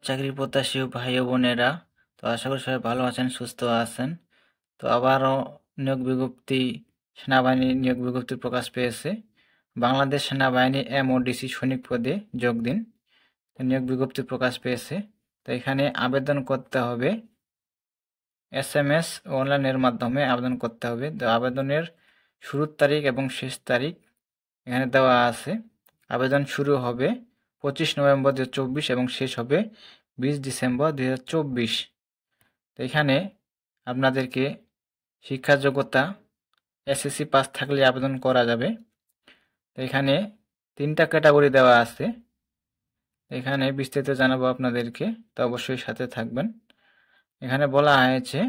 চাকরি প্রত্যাশী ভাই ও বোনেরা, তো আশা করি সবাই ভালো আছেন, সুস্থ আছেন। তো আবারও নিয়োগ বিজ্ঞপ্তি, সেনাবাহিনীর নিয়োগ বিজ্ঞপ্তি প্রকাশ পেয়েছে। বাংলাদেশ সেনাবাহিনী MODC সৈনিক পদে যোগ দিন। তো নিয়োগ বিজ্ঞপ্তি প্রকাশ পেয়েছে। তো এখানে আবেদন করতে হবে, SMS ও অনলাইনের মাধ্যমে আবেদন করতে হবে। তো আবেদনের শুরুর তারিখ এবং শেষ তারিখ এখানে দেওয়া আছে। আবেদন শুরু হবে 25 নভেম্বর 2024 এবং শেষ হবে 20 ডিসেম্বর 2024। তো এখানে আপনাদেরকে শিক্ষা যোগ্যতা SSC পাস থাকলে আবেদন করা যাবে। তো এখানে 3টা ক্যাটাগরি দেওয়া আছে। এখানে বিস্তারিত জানাবো আপনাদেরকে, তো অবশ্যই সাথে থাকবেন। এখানে বলা হয়েছে,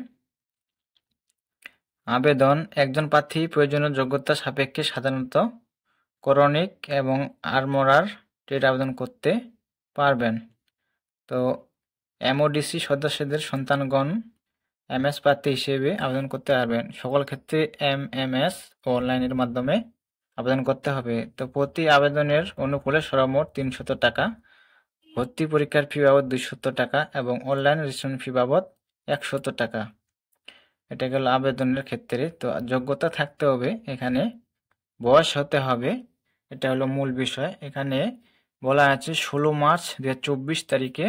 আবেদন একজন প্রার্থী প্রয়োজনীয় যোগ্যতা সাপেক্ষে সাধারণত করণিক এবং আর্মরার ট্রেড আবেদন করতে পারবেন। তো MODC সদস্যদের সন্তানগণ MS প্রার্থী হিসেবে আবেদন করতে পারবেন। সকল ক্ষেত্রে MMS ও অনলাইনের মাধ্যমে আবেদন করতে হবে। তো প্রতি আবেদনের অনুকূলে সর্বমোট 300 টাকা, ভর্তি পরীক্ষার ফি বাবদ 200 টাকা এবং অনলাইন রেজিস্ট্রেশন ফি বাবদ 100 টাকা। এটা গেল আবেদনের ক্ষেত্রে। তো যোগ্যতা থাকতে হবে, এখানে বয়স হতে হবে, এটা হলো মূল বিষয়। এখানে বলা আছে 16 মার্চ 2024 তারিখে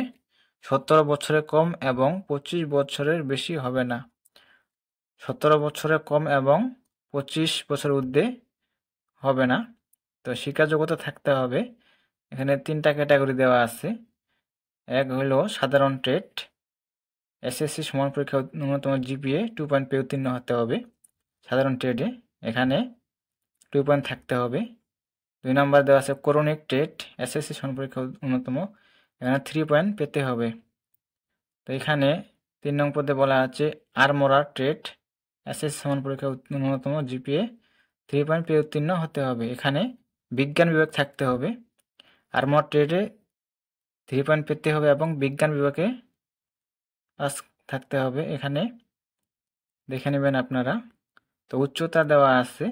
17 বছরের কম এবং 25 বছরের বেশি হবে না। 17 বছরের কম এবং 25 বছর ঊর্ধ্বে হবে না। তো শিক্ষা যোগ্যতা থাকতে হবে, এখানে 3টা ক্যাটাগরি দেওয়া আছে। এক হলো সাধারণ ট্রেড, SSC সমান পরীক্ষা ন্যূনতম GPA 2 পেয়ে উত্তীর্ণ হতে হবে সাধারণ ট্রেডে, এখানে 2 পয়েন্ট থাকতে হবে। 2 নম্বর দেওয়া আছে করণিক ট্রেড, SSC সমান পরীক্ষা ন্যূনতম, এখানে 3 পয়েন্ট পেতে হবে। তো এখানে 3 নং পদে বলা আছে আর্মরার ট্রেড, SSC সমান পরীক্ষা ন্যূনতম GPA 3 পয়েন্ট পেয়ে উত্তীর্ণ হতে হবে, এখানে বিজ্ঞান বিভাগ থাকতে হবে। আর্মর ট্রেডে 3 পয়েন্ট পেতে হবে এবং বিজ্ঞান বিভাগে পাস থাকতে হবে, এখানে দেখে নেবেন আপনারা। তো উচ্চতা দেওয়া আছে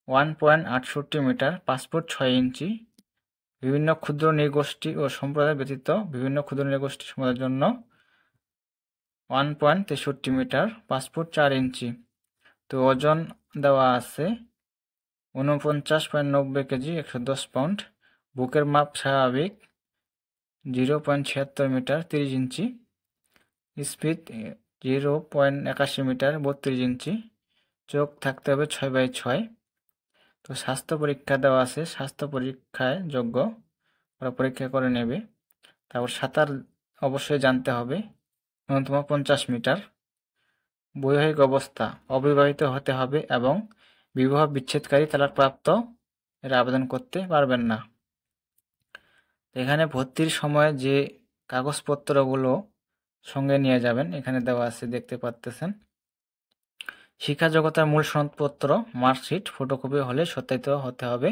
1.68 মিটার, পাসপোর্ট 6 ইঞ্চি। বিভিন্ন ক্ষুদ্র নৃগোষ্ঠী ও সম্প্রদায় ব্যতীত বিভিন্ন ক্ষুদ্র নৃগোষ্ঠী সম্প্রদায়ের জন্য 1.63 মিটার, পাসপোর্ট 4 ইঞ্চি। তো ওজন দেওয়া আছে 49.90 কেজি, 110 পাউন্ড। বুকের মাপ স্বাভাবিক 0.76 মিটার, 30 ইঞ্চি। স্পিড 0.81 মিটার, 32 ইঞ্চি। চোখ থাকতে হবে 6/6। তো স্বাস্থ্য পরীক্ষা দেওয়া আছে, স্বাস্থ্য পরীক্ষায় যোগ্য, ওরা পরীক্ষা করে নেবে। তারপর সাঁতার অবশ্যই জানতে হবে, ন্যূনতম 50 মিটার। বৈবাহিক অবস্থা অবিবাহিত হতে হবে এবং বিবাহ বিচ্ছেদকারী তালাকপ্রাপ্ত এরা আবেদন করতে পারবেন না। এখানে ভর্তির সময় যে কাগজপত্রগুলো সঙ্গে নিয়ে যাবেন এখানে দেওয়া আছে, দেখতে পাচ্তেছেন। শিক্ষা যোগ্যতার মূল সনদপত্র, মার্কশিট ফটোকপি হলে সত্যায়িত হতে হবে,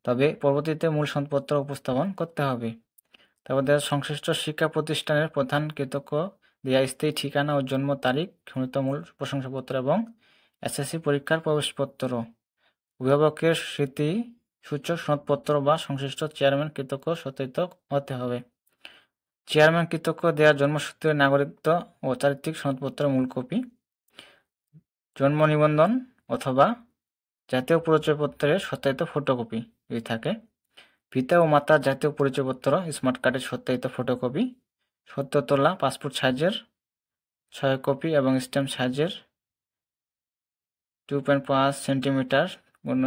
তবে পরবর্তীতে মূল সনদপত্র উপস্থাপন করতে হবে। তারপর দেওয়া সংশ্লিষ্ট শিক্ষা প্রতিষ্ঠানের প্রধান কর্তৃপক্ষ দেওয়া স্থায়ী ঠিকানা ও জন্ম তারিখ সমৃদ্ধ মূল প্রশংসাপত্র এবং SSC পরীক্ষার প্রবেশপত্র, অভিভাবকের স্মৃতি সূচক সনদপত্র বা সংশ্লিষ্ট চেয়ারম্যান কর্তৃপক্ষ সত্যায়িত হতে হবে। চেয়ারম্যান কর্তৃপক্ষ দেওয়া জন্মসূত্রে নাগরিকত্ব ও চারিত্রিক সনদপত্র মূল কপি, জন্ম নিবন্ধন অথবা জাতীয় পরিচয়পত্রের সত্যায়িত ফটোকপি যদি থাকে, পিতা ও মাতার জাতীয় পরিচয়পত্র স্মার্ট কার্ডের সত্যায়িত ফটোকপি, সদ্য তোলা পাসপোর্ট সাইজের 6 কপি এবং স্ট্যাম্প সাইজের 2.5 সেন্টিমিটার গুণ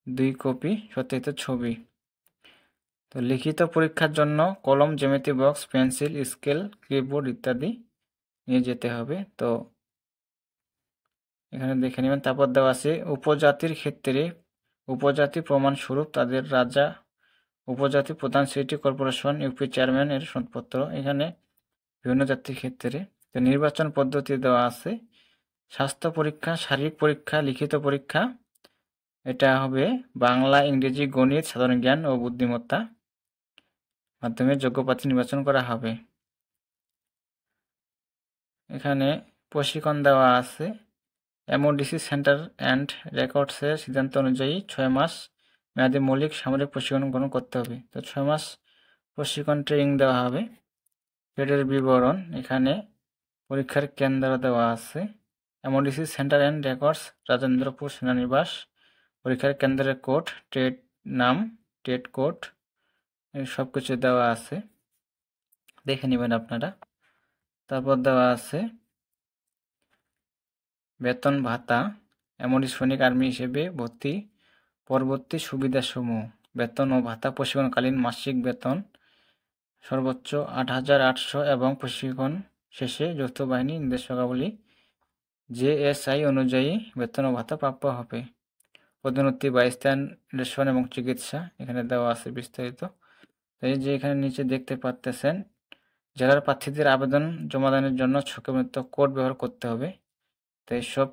2 কপি সত্যায়িত ছবি। তো লিখিত পরীক্ষার জন্য কলম, জ্যামিতি বক্স, পেন্সিল, স্কেল, ক্লিপবোর্ড ইত্যাদি নিয়ে যেতে হবে। তো এখানে দেখে নেবেন। তারপর দেওয়া আছে উপজাতির ক্ষেত্রে উপজাতি প্রমাণস্বরূপ তাদের রাজা উপজাতি প্রধান সিটি কর্পোরেশন ইউপি চেয়ারম্যান এর সনদপত্র, এখানে বিভিন্ন জাতির ক্ষেত্রে। তো নির্বাচন পদ্ধতি দেওয়া আছে, স্বাস্থ্য পরীক্ষা, শারীরিক পরীক্ষা, লিখিত পরীক্ষা, এটা হবে বাংলা, ইংরেজি, গণিত, সাধারণ জ্ঞান ও বুদ্ধিমত্তা মাধ্যমে যোগ্য প্রার্থী নির্বাচন করা হবে। এখানে প্রশিক্ষণ দেওয়া আছে, MODC সেন্টার অ্যান্ড রেকর্ডসের সিদ্ধান্ত অনুযায়ী 6 মাস মেয়াদী মৌলিক সামরিক প্রশিক্ষণ গ্রহণ করতে হবে। তো 6 মাস প্রশিক্ষণ ট্রেনিং দেওয়া হবে। টেটের বিবরণ, এখানে পরীক্ষার কেন্দ্র দেওয়া আছে। MODC centre and records, Rajendrapur সেনানিবাস। পরীক্ষার কেন্দ্রের কোড, টেট নাম, টেট কোড, সব কিছু দেওয়া আছে, দেখে নেবেন আপনারা। তারপর দেওয়া আছে বেতন ভাতা, এমডি সৈনিক আর্মি হিসেবে ভর্তি পরবর্তী সুবিধাসমূহ। বেতন ও ভাতা, প্রশিক্ষণকালীন মাসিক বেতন সর্বোচ্চ ৮,৮০০ এবং প্রশিক্ষণ শেষে যৌথ বাহিনী নির্দেশকাবলী জেএসআই অনুযায়ী বেতন ও ভাতা প্রাপ্য হবে। পদোন্নতি বা স্থান রেশন এবং চিকিৎসা এখানে দেওয়া আছে বিস্তারিত। এই যে এখানে নিচে দেখতে পাচ্তেছেন, জেলার প্রার্থীদের আবেদন জমাদানের জন্য সংক্ষিপ্ত কোড ব্যবহার করতে হবে। তো এইসব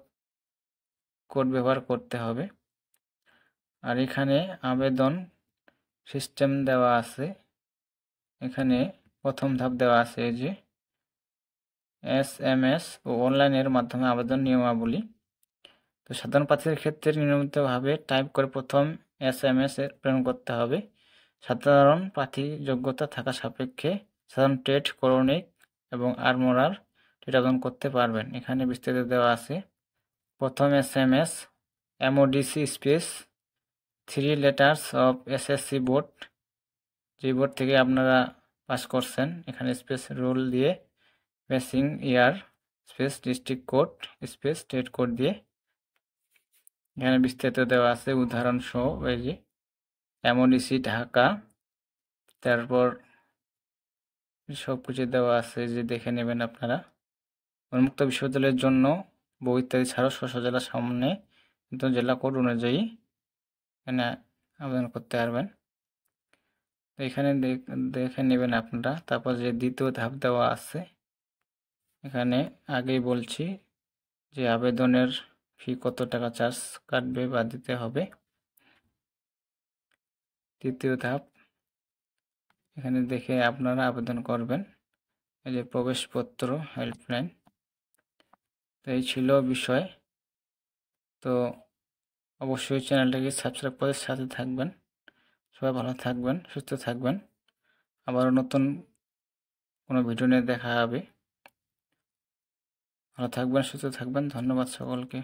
কোড ব্যবহার করতে হবে। আর এখানে আবেদন সিস্টেম দেওয়া আছে। এখানে প্রথম ধাপ দেওয়া আছে এই যে SMS ও অনলাইনের মাধ্যমে আবেদন নিয়মাবলী। তো সাধারণ প্রার্থীদের ক্ষেত্রে নিয়মিতভাবে টাইপ করে প্রথম SMS প্রেরণ করতে হবে। সাধারণ প্রার্থী যোগ্যতা থাকা সাপেক্ষে সাধারণ টেট, করণিক এবং আর্মরার টেট আবেদন করতে পারবেন। এখানে বিস্তারিত দেওয়া আছে। প্রথম SMS, MODC space 3 letters of SSC board, যে বোর্ড থেকে আপনারা পাস করছেন, এখানে স্পেস রোল দিয়ে, পাসিং ইয়ার space district code space state code দিয়ে এখানে বিস্তারিত দেওয়া আছে উদাহরণ সহ। এই যে এমওডিসি ঢাকা, তারপর সব কিছু দেওয়া আছে, যে দেখে নেবেন আপনারা। উন্মুক্ত বিশ্ববিদ্যালয়ের জন্য বই ইত্যাদি ছাড়াও স্ব জেলার সামনে কিন্তু জেলা কোড অনুযায়ী এখানে আবেদন করতে পারবেন। তো এখানে দেখে নেবেন আপনারা। তারপর যে দ্বিতীয় ধাপ দেওয়া আছে, এখানে আগেই বলছি যে আবেদনের ফি কত টাকা চার্জ কাটবে বা দিতে হবে। তৃতীয় ধাপ, এখানে দেখে আপনারা আবেদন করবেন। এই যে প্রবেশপত্র, হেল্পলাইন। তো এই ছিল বিষয়। তো অবশ্যই চ্যানেলটাকে সাবস্ক্রাইব করে সাথে থাকবেন। সবাই ভালো থাকবেন, সুস্থ থাকবেন। আবারও নতুন কোনো ভিডিও নিয়ে দেখা হবে। ভালো থাকবেন, সুস্থ থাকবেন। ধন্যবাদ সকলকে।